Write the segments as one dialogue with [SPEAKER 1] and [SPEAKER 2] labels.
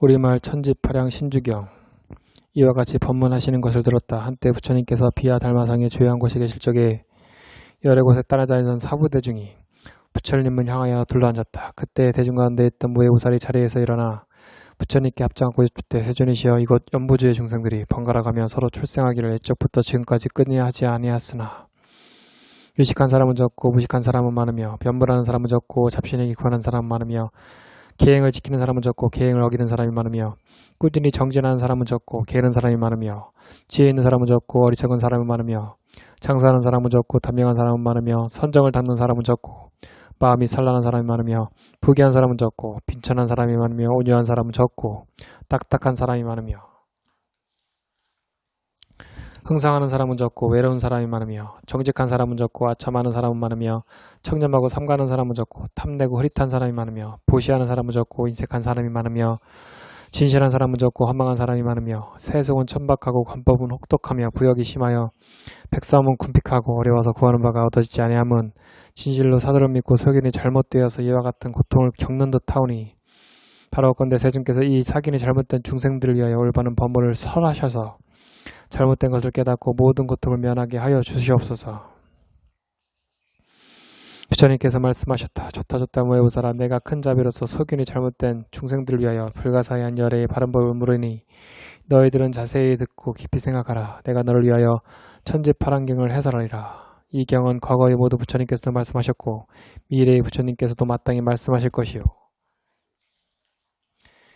[SPEAKER 1] 우리마을 천지파량 신주경 이와 같이 법문하시는 것을 들었다. 한때 부처님께서 비하 달마상에 조용한 곳에 계실 적에 여러 곳에 따라져 있는 사부대중이 부처님을 향하여 둘러앉았다. 그때 대중 가운데 있던 무해보살이 자리에서 일어나 부처님께 합장하고 싶을 세존이시여 이곳 연부주의 중생들이 번갈아 가며 서로 출생하기를 옛적부터 지금까지 끊이야 하지 아니하였으나 유식한 사람은 적고 무식한 사람은 많으며 변불하는 사람은 적고 잡신에게 구하는 사람은 많으며 계행을 지키는 사람은 적고 계행을 어기는 사람이 많으며 꾸준히 정진하는 사람은 적고 게으른 사람이 많으며 지혜 있는 사람은 적고 어리석은 사람이 많으며 장사하는 사람은 적고 단명한 사람은 많으며 선정을 닦는 사람은 적고 마음이 산란한 사람이 많으며 부귀한 사람은 적고 빈천한 사람이 많으며 온유한 사람은 적고 딱딱한 사람이 많으며 흥상하는 사람은 적고 외로운 사람이 많으며 정직한 사람은 적고 아첨하는 사람은 많으며 청렴하고 삼가는 사람은 적고 탐내고 흐릿한 사람이 많으며 보시하는 사람은 적고 인색한 사람이 많으며 진실한 사람은 적고 허망한 사람이 많으며 세속은 천박하고 관법은 혹독하며 부역이 심하여 백성은 군픽하고 어려워서 구하는 바가 얻어지지 아니함은 진실로 사도를 믿고 소견이 잘못되어서 이와 같은 고통을 겪는 듯 하오니 바라옵건대 세존께서 이 사견이 잘못된 중생들을 위하여 올바른 법문을 설하셔서 잘못된 것을 깨닫고 모든 고통을 면하게 하여 주시옵소서. 부처님께서 말씀하셨다. 좋다 무해보살아 내가 큰 자비로서 소견이 잘못된 중생들을 위하여 불가사의한 열애의 바른 법을 물으니 너희들은 자세히 듣고 깊이 생각하라. 내가 너를 위하여 천지파랑경을 해설하리라. 이 경은 과거의 모두 부처님께서도 말씀하셨고 미래의 부처님께서도 마땅히 말씀하실 것이요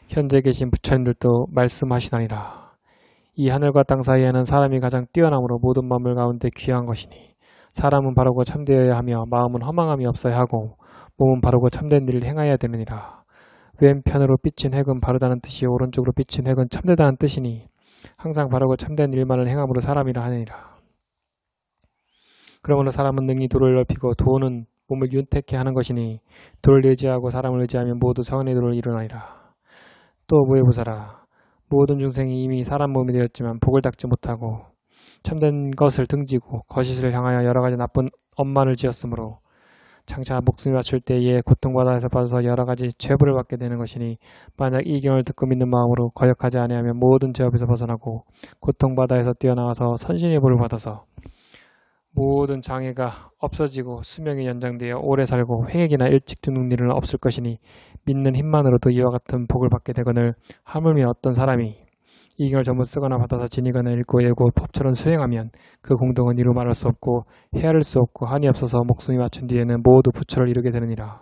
[SPEAKER 1] 현재 계신 부처님들도 말씀하시나니라. 이 하늘과 땅 사이에는 사람이 가장 뛰어남으로 모든 만물 가운데 귀한 것이니 사람은 바르고 참되어야 하며 마음은 허망함이 없어야 하고 몸은 바르고 참된 일을 행하여야 되느니라. 왼편으로 삐친 획은 바르다는 뜻이요 오른쪽으로 삐친 획은 참되다는 뜻이니 항상 바르고 참된 일만을 행함으로 사람이라 하느니라. 그러므로 사람은 능히 도를 넓히고 도는 몸을 윤택케 하는 것이니 도를 의지하고 사람을 의지하면 모두 성은의 도를 이루나이라. 또 무해보살아 모든 중생이 이미 사람 몸이 되었지만 복을 닦지 못하고 참된 것을 등지고 거짓을 향하여 여러가지 나쁜 엄만을 지었으므로 장차 목숨이 맞출 때에 고통바다에서 빠져서 여러가지 죄벌을 받게 되는 것이니 만약 이 경을 듣고 믿는 마음으로 거역하지 아니하면 모든 죄업에서 벗어나고 고통바다에서 뛰어나와서 선신의 복을 받아서 모든 장애가 없어지고 수명이 연장되어 오래 살고 회액이나 일찍 죽는 일은 없을 것이니 믿는 힘만으로도 이와 같은 복을 받게 되거늘 하물며 어떤 사람이 이 경을 전부 쓰거나 받아서 지니거나 읽고 예고 법처럼 수행하면 그 공덕은 이루 말할 수 없고 헤아릴 수 없고 한이 없어서 목숨이 맞춘 뒤에는 모두 부처를 이루게 되느니라.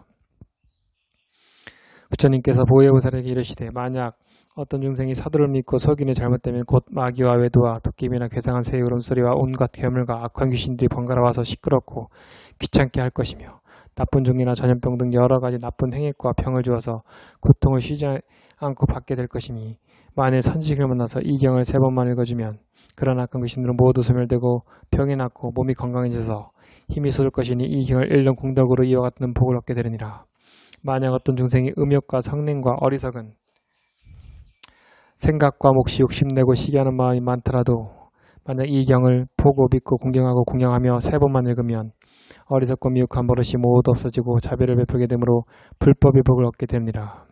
[SPEAKER 1] 부처님께서 보혜보살에게 이르시되 만약 어떤 중생이 사도를 믿고 소견이 잘못되면 곧 마귀와 외도와 도깨비나 괴상한 새의 울음소리와 온갖 괴물과 악한 귀신들이 번갈아 와서 시끄럽고 귀찮게 할 것이며 나쁜 종이나 전염병 등 여러 가지 나쁜 행액과 병을 주어서 고통을 쉬지 않고 받게 될 것이니 만일 선지식을 만나서 이 경을 3번만 읽어주면 그런 악한 귀신들은 모두 소멸되고 병이 낫고 몸이 건강해져서 힘이 솟을 것이니 이 경을 읽는 공덕으로 이와 같은 복을 얻게 되느니라. 만약 어떤 중생이 음욕과 성냉과 어리석은 생각과 몫이 욕심내고 시기하는 마음이 많더라도 만약 이 경을 보고 믿고 공경하고 공양하며 3번만 읽으면 어리석고 미혹한 버릇이 모두 없어지고 자비를 베풀게 되므로 불법의 복을 얻게 됩니다.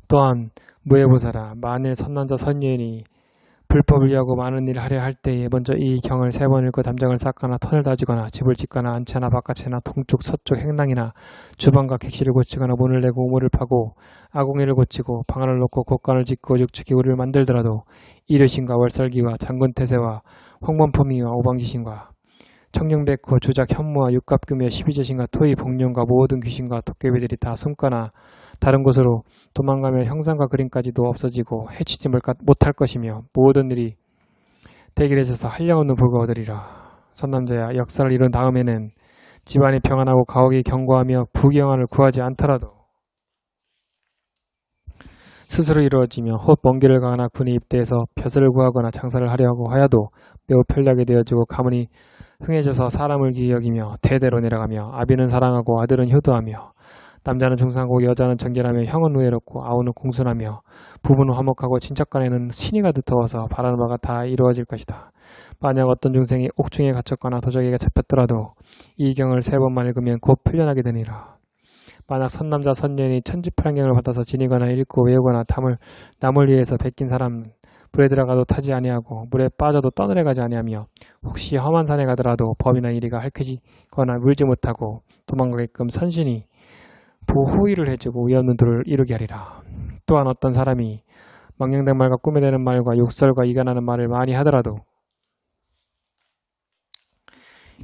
[SPEAKER 1] 또한 무해보살아 만일 선남자 선녀인이 불법을 위하고 많은 일을 하려 할 때에 먼저 이 경을 3번 읽고 담장을 쌓거나 터를 다지거나 집을 짓거나 안채나 바깥채나 동쪽 서쪽 행랑이나 주방과 객실을 고치거나 문을 내고 우물을 파고 아궁이를 고치고 방안을 놓고 곳간을 짓고 육축기구를 만들더라도 이르신과 월설기와 장군태세와 황범포미와 오방지신과 청룡백호 주작 현무와 육갑금이와 십이재신과 토이 복룡과 모든 귀신과 도깨비들이 다 숨거나 다른 곳으로 도망가며 형상과 그림까지도 없어지고 해치지 못할 것이며 모든 일이 대길해져서 한량없는 복을 얻으리라. 선남자야 역사를 이룬 다음에는 집안이 평안하고 가옥이 견고하며 부귀영화를 구하지 않더라도 스스로 이루어지며 혹 먼 길을 가거나 군에 입대해서 벼슬을 구하거나 장사를 하려고 하여도 매우 편리하게 되어지고 가문이 흥해져서 사람을 귀히 여기며 대대로 내려가며 아비는 사랑하고 아들은 효도하며 남자는 중상하고 여자는 정결하며 형은 우애롭고 아우는 공순하며 부부는 화목하고 친척간에는 신의가 두터워서 바라는 바가 다 이루어질 것이다. 만약 어떤 중생이 옥중에 갇혔거나 도적에게 잡혔더라도 이 경을 3번만 읽으면 곧 풀려나게 되니라. 만약 선남자 선녀인이 천지팔환경을 받아서 지니거나 읽고 외우거나 남을 위해서 베낀 사람 물에 들어가도 타지 아니하고 물에 빠져도 떠내려 가지 아니하며 혹시 험한 산에 가더라도 법이나 이리가 핥히거나 물지 못하고 도망가게끔 선신이 보호의를 해주고 위없는 도를 이루게 하리라. 또한 어떤 사람이 망령된 말과 꿈에 대는 말과 욕설과 이간하는 말을 많이 하더라도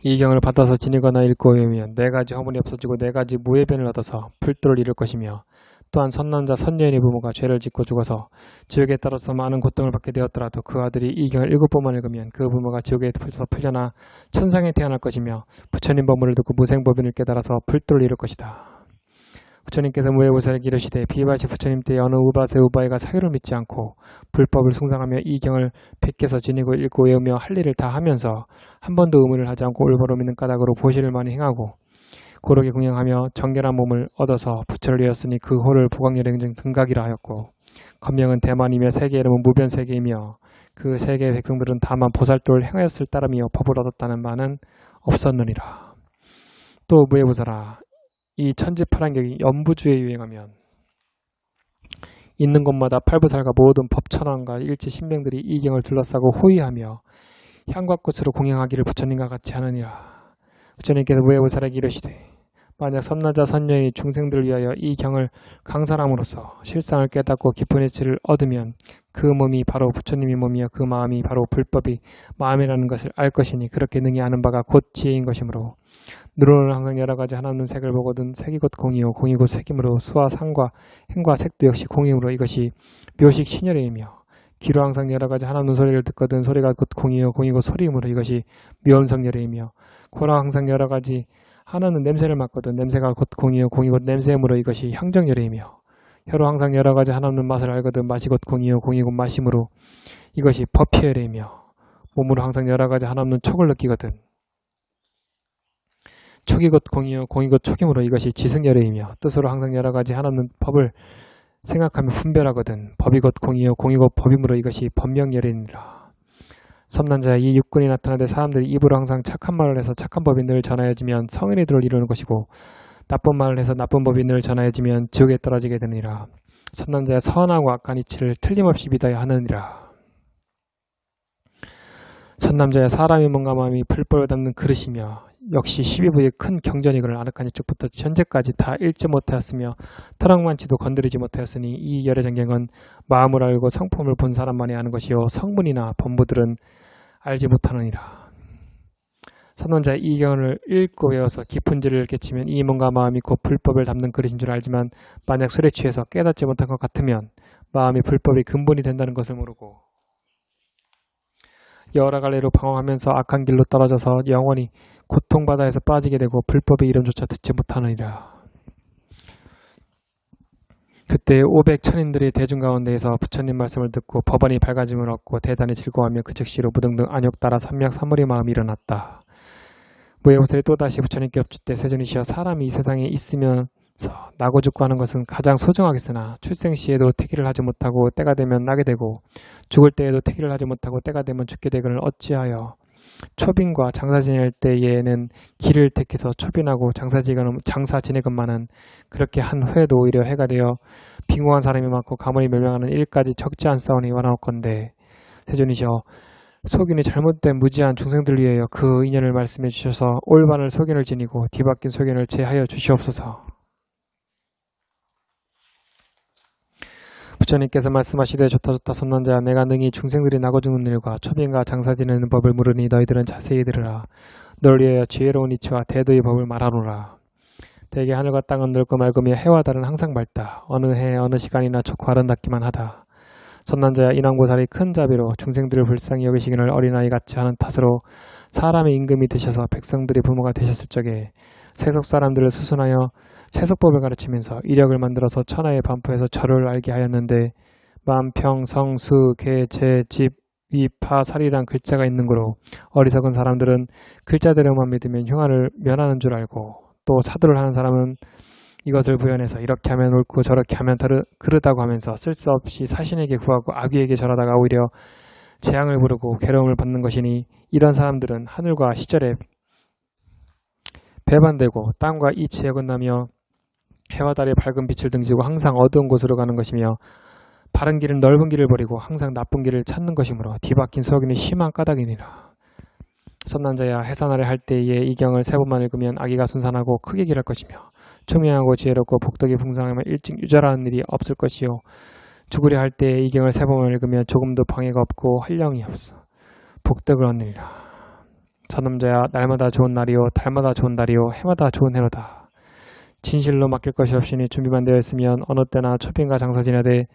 [SPEAKER 1] 이 경을 받아서 지니거나 읽고 외우면 4가지 허물이 없어지고 4가지 무의 변을 얻어서 풀도를 이룰 것이며 또한 선남자 선녀인의 부모가 죄를 짓고 죽어서 지옥에 따라서 많은 고통을 받게 되었더라도 그 아들이 이 경을 7번만 읽으면 그 부모가 지옥에서 풀려나 천상에 태어날 것이며 부처님 법문을 듣고 무생법인을 깨달아서 풀도를 이룰 것이다. 부처님께서 무해보살에게 이르시되 비바시 부처님 때에 어느 우바세 우바이가 사유를 믿지 않고 불법을 숭상하며 이 경을 베껴서 지니고 읽고 외우며 할 일을 다 하면서 한 번도 의문을 하지 않고 올바로 믿는 까닭으로 보시를 많이 행하고 고르게 궁행하며 정결한 몸을 얻어서 부처를 이었으니 그 호를 보광열행정 등각이라 하였고 건명은 대만이며 세계 이름은 무변세계이며 그 세계의 백성들은 다만 보살도를 행하였을 따름이요 법을 얻었다는 바는 없었느니라. 또 무해보살아 이 천지팔환경이 연부주에 유행하면 있는 곳마다 팔부살과 모든 법천왕과 일체 신명들이 이 경을 둘러싸고 호위하며 향과 꽃으로 공양하기를 부처님과 같이 하느니라. 부처님께서 무해보살에게 이르시되 만약 선남자 선녀인이 중생들을 위하여 이 경을 강설함으로써 실상을 깨닫고 깊은 이치를 얻으면 그 몸이 바로 부처님의 몸이여 그 마음이 바로 불법이 마음이라는 것을 알 것이니 그렇게 능히 아는 바가 곧 지혜인 것이므로 누로는 항상 여러가지 하나없는 색을 보거든 색이 곧 공이요 공이 곧 색이므로 수와 상과 행과 색도 역시 공이므로 이것이 묘식 신열이며 귀로 항상 여러가지 하나없는 소리를 듣거든 소리가 곧 공이요 공이 곧 소리이므로 이것이 묘음성열이며 코로 항상 여러가지 하나는 냄새를 맡거든 냄새가 곧 공이요 공이 곧 냄새이므로 이것이 향정열이며 혀로 항상 여러가지 하나없는 맛을 알거든 맛이 곧 공이요 공이 곧 맛이므로 이것이 법회열이며 몸으로 항상 여러가지 하나없는 촉을 느끼거든 촉이 곧 공이요 공이 곧 촉이므로 이것이 지승열이며 뜻으로 항상 여러가지 하나없는 법을 생각하며 분별하거든 법이 곧 공이요 공이 곧 법이므로 이것이 법명열이니라. 섬난자야 이 육군이 나타나되 사람들이 입으로 항상 착한 말을 해서 착한 법이 늘 전하여지면 성인의 도를 이루는 것이고 나쁜 말을 해서 나쁜 법이 늘 전하여지면 지옥에 떨어지게 되느니라. 섬난자야 선하고 악한 이치를 틀림없이 믿어야 하느니라. 선남자야 사람의 몸과 마음이 불법을 담는 그릇이며 역시 12부의 큰 경전이 그를 아늑한 이쪽부터 현재까지 다 읽지 못하였으며 터럭만치도 건드리지 못하였으니 이 열애정경은 마음을 알고 성품을 본 사람만이 아는 것이요 성문이나 법무들은 알지 못하느니라. 선원자의 이 경을 읽고 외워서 깊은 지를 깨치면 이 몸과 마음이 곧 불법을 담는 그릇인 줄 알지만 만약 술에 취해서 깨닫지 못한 것 같으면 마음이 불법이 근본이 된다는 것을 모르고 여러 갈래로 방황하면서 악한 길로 떨어져서 영원히 고통바다에서 빠지게 되고 불법의 이름조차 듣지 못하느니라. 그때 500천인들이 대중 가운데에서 부처님 말씀을 듣고 법원이 밝아짐을 얻고 대단히 즐거워하며 그 즉시로 무등등 안욕 따라 삼맥삼무리 마음이 일어났다. 무해보살이 또다시 부처님께 엎주때 세존이시여 사람이 이 세상에 있으면서 나고 죽고 하는 것은 가장 소중하겠으나 출생 시에도 태기를 하지 못하고 때가 되면 나게 되고 죽을 때에도 태기를 하지 못하고 때가 되면 죽게 되거늘 어찌하여 초빈과 장사 지낼 때에는 길을 택해서 초빈하고 장사 지내건만은 그렇게 한 후에도 오히려 해가 되어 빈궁한 사람이 많고 가문이 멸망하는 일까지 적지 않사오니 원하옵건대 세존이시여 속인이 잘못된 무지한 중생들 위하여 그 인연을 말씀해 주셔서 올바른 속인을 지니고 뒤바뀐 속인을 제하여 주시옵소서. 부처님께서 말씀하시되 좋다 선난자야 내가 능히 중생들이 나고 죽는 일과 초빈과 장사 지내는 법을 물으니 너희들은 자세히 들으라. 너를 위하여 지혜로운 이치와 대도의 법을 말하노라. 대개 하늘과 땅은 넓고 맑으며 해와 달은 항상 밝다. 어느 해 어느 시간이나 좋고 아름답기만 하다. 선난자야 인왕보살이 큰 자비로 중생들을 불쌍히 여기시기를 어린아이같이 하는 탓으로 사람의 임금이 되셔서 백성들의 부모가 되셨을 적에 세속 사람들을 수순하여 세속법을 가르치면서 이력을 만들어서 천하에 반포해서 절을 알게 하였는데 만평, 성수, 개, 제, 집, 위, 파, 살이란 글자가 있는 거로 어리석은 사람들은 글자대로만 믿으면 흉화를 면하는 줄 알고 또 사두를 하는 사람은 이것을 부연해서 이렇게 하면 옳고 저렇게 하면 그르다고 하면서 쓸데없이 사신에게 구하고 악귀에게 절하다가 오히려 재앙을 부르고 괴로움을 받는 것이니 이런 사람들은 하늘과 시절에 배반되고 땅과 이치에 어긋나며 해와 달의 밝은 빛을 등지고 항상 어두운 곳으로 가는 것이며 바른 길은 넓은 길을 버리고 항상 나쁜 길을 찾는 것이므로 뒤바뀐 소견이 심한 까닭이니라. 선난 자야 해산하려 할 때에 이 경을 3번만 읽으면 아기가 순산하고 크게 길할 것이며 총명하고 지혜롭고 복덕이 풍성하며 일찍 유절하는 일이 없을 것이요 죽으려 할 때에 이 경을 3번만 읽으면 조금도 방해가 없고 환령이 없어 복덕을 얻느니라. 선남자야 날마다 좋은 날이요 달마다 좋은 달이요 해마다 좋은 해로다. 진실로 맡길 것이 없으니 준비만 되어 있으면 어느 때나 초빙과 장사 지내되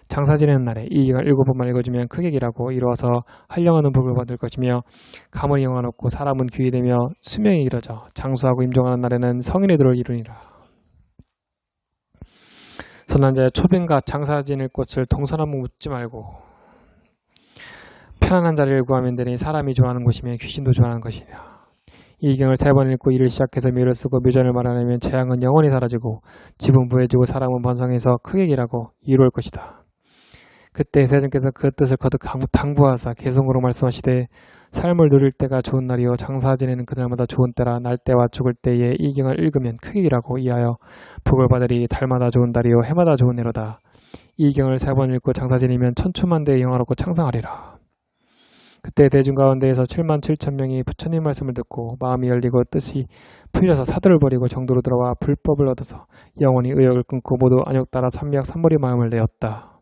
[SPEAKER 1] 장사 지내는 날에 이 경을 7번만 읽어주면 크게 길하고 이루어서 한량하는 복을 받을 것이며 가문이 영화롭고 사람은 귀히 되며 수명이 길어져 장수하고 임종하는 날에는 성인의 들을 이루니라. 선한 자의 초빙과 장사 지낼 곳을 동서남북 묻지 말고 편안한 자리를 구하면 되니 사람이 좋아하는 곳이며 귀신도 좋아하는 것이니라. 이 경을 3번 읽고 이를 시작해서 묘를 쓰고 묘전을 말하려면 재앙은 영원히 사라지고 집은 부해지고 사람은 번성해서 크게 길하고 이루어올 것이다. 그때 세존께서 그 뜻을 거듭 당부하사 개성으로 말씀하시되 삶을 누릴 때가 좋은 날이요 장사 지내는 그날마다 좋은 때라 날 때와 죽을 때에 이 경을 읽으면 크게 길하고 이하여 복을 받으리 달마다 좋은 달이요 해마다 좋은 해로다. 이 경을 3번 읽고 장사 지내면 천추만대에 영화롭고 창상하리라. 그때 대중 가운데에서 7만 7천 명이 부처님 말씀을 듣고 마음이 열리고 뜻이 풀려서 사도를 버리고 정도로 들어와 불법을 얻어서 영원히 의욕을 끊고 모두 안욕 따라 삼미약 삼머리 마음을 내었다.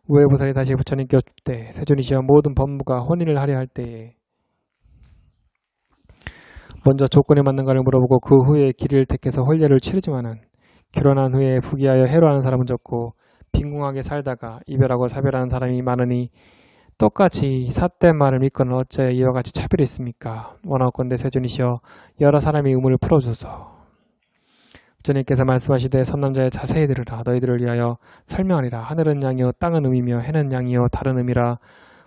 [SPEAKER 1] 우회보살이 다시 부처님께 여쭐 때 세존이시여 모든 법무가 혼인을 하려 할 때에 먼저 조건에 맞는가를 물어보고 그 후에 길을 택해서 혼례를 치르지만은 결혼한 후에 부귀하여 해로하는 사람은 적고 빈궁하게 살다가 이별하고 사별하는 사람이 많으니 똑같이 삿된 말을 믿고는 어째 이와 같이 차별이 있습니까? 원하건대 세존이시여 여러 사람이 의문을 풀어주소서. 부처님께서 말씀하시되 선남자의 자세히 들으라. 너희들을 위하여 설명하리라. 하늘은 양이요 땅은 음이며 해는 양이요 다른 음이라.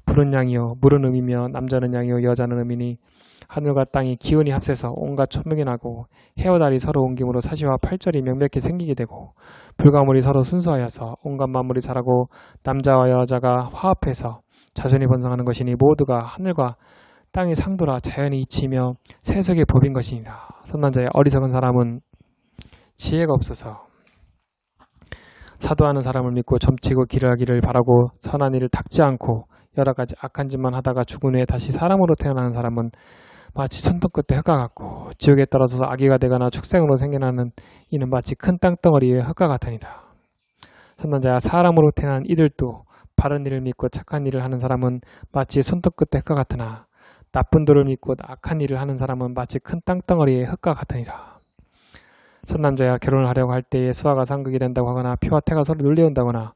[SPEAKER 1] 불은 양이요 물은 음이며 남자는 양이요 여자는 음이니 하늘과 땅이 기운이 합세서 온갖 천명이 나고 해와 달이 서로 옮김으로 사시와 팔절이 명백히 생기게 되고 불가물이 서로 순수하여서 온갖 만물이 자라고 남자와 여자가 화합해서 자손이 번성하는 것이니 모두가 하늘과 땅이 상도라 자연이 이치며 세속의 법인 것이니라. 선난자의 어리석은 사람은 지혜가 없어서 사도하는 사람을 믿고 점치고 길을 하기를 바라고 선한 일을 닦지 않고 여러 가지 악한 짓만 하다가 죽은 후에 다시 사람으로 태어나는 사람은 마치 손톱 끝에 흙과 같고 지옥에 떨어져서 아기가 되거나 축생으로 생겨나는 이는 마치 큰 땅덩어리의 흙과 같으니라. 선난자야 사람으로 태어난 이들도 바른 일을 믿고 착한 일을 하는 사람은 마치 손톱 끝에 흙과 같으나 나쁜 도를 믿고 악한 일을 하는 사람은 마치 큰 땅덩어리의 흙과 같으니라. 선남자야 결혼을 하려고 할 때에 수화가 상극이 된다고 하거나 피와 태가 서로 눌려온다거나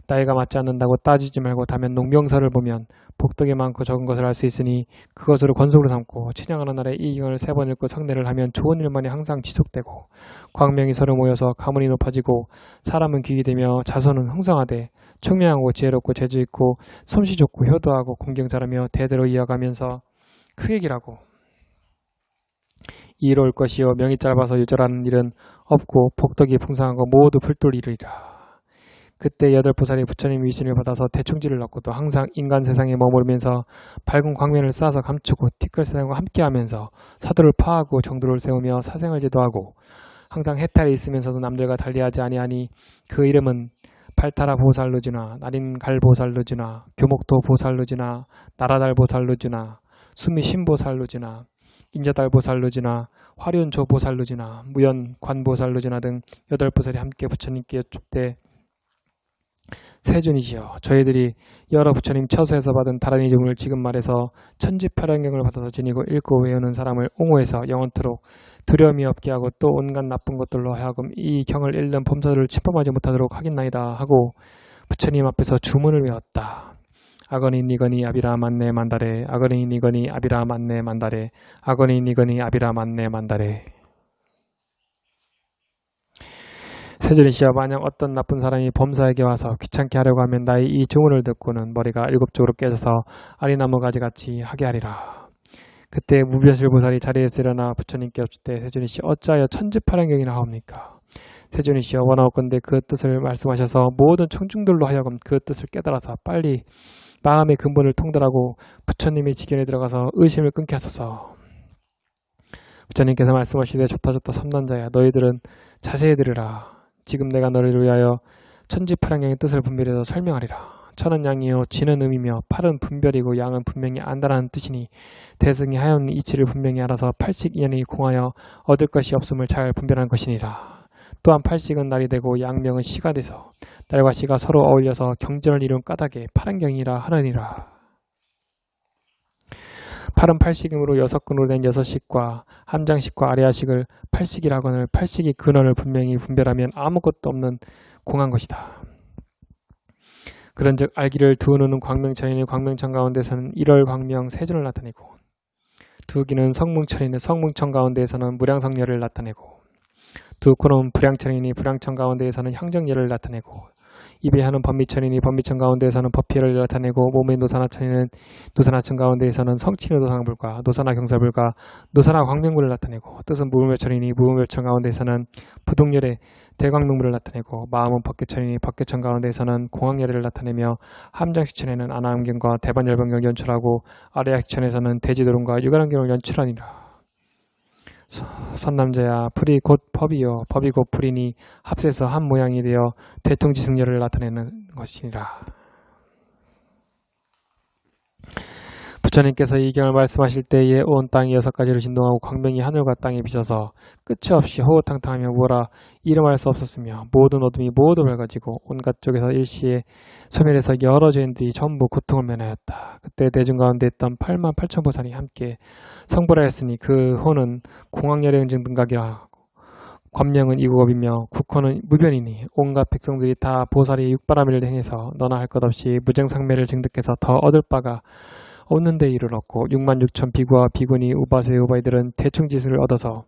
[SPEAKER 1] 나이가 맞지 않는다고 따지지 말고 다면 농명서를 보면 복덕이 많고 적은 것을 알 수 있으니 그것으로 권속으로 삼고 친양하는 날에 이 경을 3번 읽고 상례를 하면 좋은 일만이 항상 지속되고 광명이 서로 모여서 가문이 높아지고 사람은 귀히 되며 자손은 흥성하되 총명하고 지혜롭고 재주 있고 솜씨 좋고 효도하고 공경 잘하며 대대로 이어가면서 크게 길하고 이로울 것이요 명이 짧아서 유절하는 일은 없고 복덕이 풍성한 거 모두 불돌 이르리라. 그때 8보살이 부처님 위신을 받아서 대충지를 얻고도 항상 인간 세상에 머무르면서 밝은 광면을 쌓아서 감추고 티끌 세상과 함께하면서 사도를 파하고 정도를 세우며 사생을 제도하고 항상 해탈이 있으면서도 남들과 달리하지 아니하니 그 이름은 발타라 보살루즈나 나린갈 보살루즈나 교목도 보살루즈나 나라달 보살루즈나 수미신 보살루즈나 인자달 보살루즈나 화륜조 보살루즈나 무연 관 보살루즈나 등 8보살이 함께 부처님께 여쭙되 세존이시여 저희들이 여러 부처님 처소에서 받은 다른 이름을 지금 말해서 천지팔연경을 받아서 지니고 읽고 외우는 사람을 옹호해서 영원토록 두려움이 없게 하고 또 온갖 나쁜 것들로 하여금 이 경을 읽는 범사들을 침범하지 못하도록 하겠나이다 하고 부처님 앞에서 주문을 외웠다. 아거니 니거니 아비라 만네 만다레 아거니 니거니 아비라 만네 만다레 아거니 니거니 아비라 만네 만다레. 세존이시여 만약 어떤 나쁜 사람이 범사에게 와서 귀찮게 하려고 하면 나의 이 주문을 듣고는 머리가 7쪽으로 깨져서 아리나무 가지같이 하게 하리라. 그때 무별실보살이 자리에서 일어나 부처님께 여쭙되 세존이시여 어찌하여 천지팔연경이라 하옵니까? 세존이시여 원하옵건대 그 뜻을 말씀하셔서 모든 청중들로 하여금 그 뜻을 깨달아서 빨리 마음의 근본을 통달하고 부처님의 지견에 들어가서 의심을 끊게 하소서. 부처님께서 말씀하시되 좋다 좋다 삼남자야 너희들은 자세히 들으라. 지금 내가 너를 위하여 천지파량경의 뜻을 분별해서 설명하리라. 천은 양이요 지는 음이며 팔은 분별이고 양은 분명히 안다라는 뜻이니 대승이 하였는 이치를 분명히 알아서 팔식인연이 공하여 얻을 것이 없음을 잘 분별하는 것이니라. 또한 팔식은 날이 되고 양명은 시가 돼서 날과 시가 서로 어울려서 경전을 이룬 까닭에 파란경이라 하느니라. 팔은 팔식이므로 6근으로 된 6식과 함장식과 아래아식을 팔식이라거늘 팔식이 근원을 분명히 분별하면 아무것도 없는 공한 것이다. 그런즉 알기를 두 눈은 광명천이니 광명천 가운데서는 일월 광명 세준을 나타내고 두 귀는 성뭉천이니 성뭉천 가운데에서는 무량성열을 나타내고 두 코는 불량천이니 불량천 가운데에서는 향정열을 나타내고 입에 하는 법미천이니 법미천 가운데에서는 법피를 나타내고 몸의 노사나천이는 노사나천 가운데에서는 성친의 노상불과 노사나 경사불과 노사나 광명불을 나타내고 뜻은 무음멸천이니 무음멸천 가운데에서는 부동열의 대광명불을 나타내고 마음은 법계천이니 법계천 가운데에서는 공황열을 나타내며 함장식천에는 아나함경과 대반열반경을 연출하고 아래학천에서는 대지도론과 유관함경을 연출하니라. 선남자야 불이 곧 법이요 법이 곧 불이니 합세서 한 모양이 되어 대통지승열을 나타내는 것이니라. 부처님께서 이 경을 말씀하실 때에 온 땅이 6가지로 진동하고 광명이 하늘과 땅에 비쳐서 끝이 없이 호호탕탕하며 뭐라 이름할 수 없었으며 모든 어둠이 모두 밝아지고 온갖 쪽에서 일시에 소멸해서 여러 죄인들이 전부 고통을 면하였다. 그때 대중 가운데 있던 88,000보살이 함께 성불하였으니 그 호는 공황열의 응증 등각이라 관명은 이국업이며 국호는 무변이니 온갖 백성들이 다 보살이 육바라밀을 행해서 너나 할 것 없이 무정상매를 증득해서 더 얻을 바가 없는 데 이르렀고 66,000 비구와 비구니 우바세 우바이들은 대충지수를 얻어서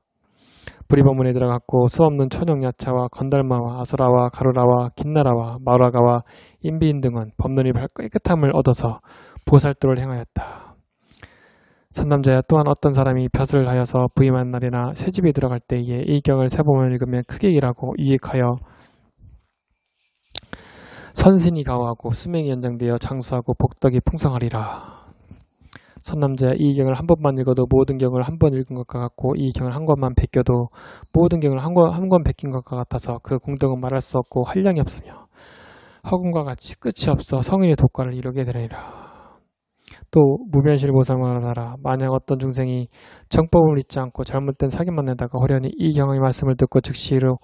[SPEAKER 1] 불이법문에 들어갔고 수없는 천용야차와 건달마와 아수라와 가루라와 긴나라와 마우라가와 인비인 등은 법론이 깨끗함을 얻어서 보살도를 행하였다. 선남자야 또한 어떤 사람이 벼슬을 하여서 부임한 날이나 새집에 들어갈 때에 이 경을 세번을 읽으면 크게 일하고 유익하여 선신이 가호하고 수명이 연장되어 장수하고 복덕이 풍성하리라. 선남자야 이 경을 한 번만 읽어도 모든 경을 한 번 읽은 것과 같고 이 경을 한 권만 베껴도 모든 경을 한 권 베낀 것과 같아서 그 공덕은 말할 수 없고 한량이 없으며 허공과 같이 끝이 없어 성인의 독과를 이루게 되리라. 또 무변실 보살만 하라. 만약 어떤 중생이 정법을 잊지 않고 잘못된 사기만 내다가 호련히 이 경의 말씀을 듣고 즉시로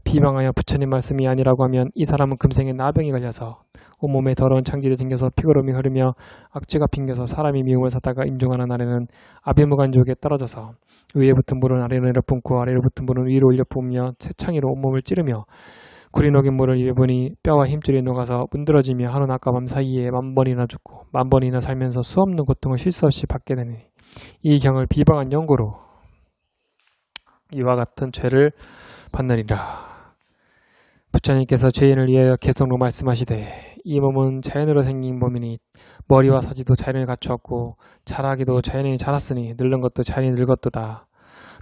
[SPEAKER 1] 비방하여 부처님 말씀이 아니라고 하면 이 사람은 금생에 나병이 걸려서 온몸에 더러운 창질이 생겨서 피고름이 흐르며 악취가 핑겨서 사람이 미움을 사다가 임종하는 날에는 아비무간지옥에 떨어져서 위에 붙은 물은 아래로 내려 뿜고 아래로 붙은 물은 위로 올려 뿜으며 새창이로 온몸을 찌르며 구리 녹인 물을 입으니 뼈와 힘줄이 녹아서 문드러지며 하루 낮과 밤 사이에 10,000번이나 죽고 10,000번이나 살면서 수없는 고통을 쉴 수 없이 받게 되니 이 경을 비방한 연고로 이와 같은 죄를 받느니라. 부처님께서 죄인을 위하여 개성으로 말씀하시되 이 몸은 자연으로 생긴 몸이니 머리와 사지도 자연을 갖추었고 자라기도 자연이 자랐으니 늙는 것도 자연이 늙었도다.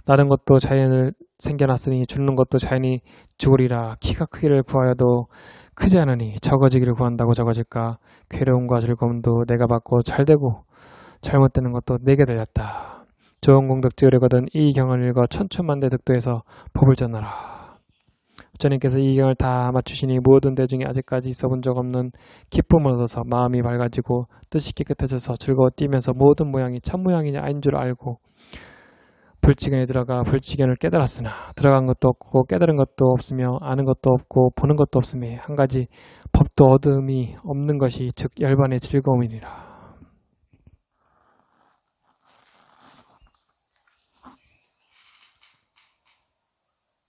[SPEAKER 1] 나른 것도 자연을 생겨났으니 죽는 것도 자연이 죽으리라. 키가 크기를 구하여도 크지 않으니 적어지기를 구한다고 적어질까. 괴로움과 즐거움도 내가 받고 잘되고 잘못되는 것도 내게 달렸다. 좋은 공덕 지으려거든 이 경을 읽어 천천만대 득도해서 법을 전하라. 부처님께서 이 경을 다 맞추시니 모든 대중이 아직까지 있어본 적 없는 기쁨을 얻어서 마음이 밝아지고 뜻이 깨끗해져서 즐거워 뛰면서 모든 모양이 참 모양이 아닌 줄 알고 불치견에 들어가 불치견을 깨달았으나 들어간 것도 없고 깨달은 것도 없으며 아는 것도 없고 보는 것도 없으며 한 가지 법도 얻음이 없는 것이 즉 열반의 즐거움이니라.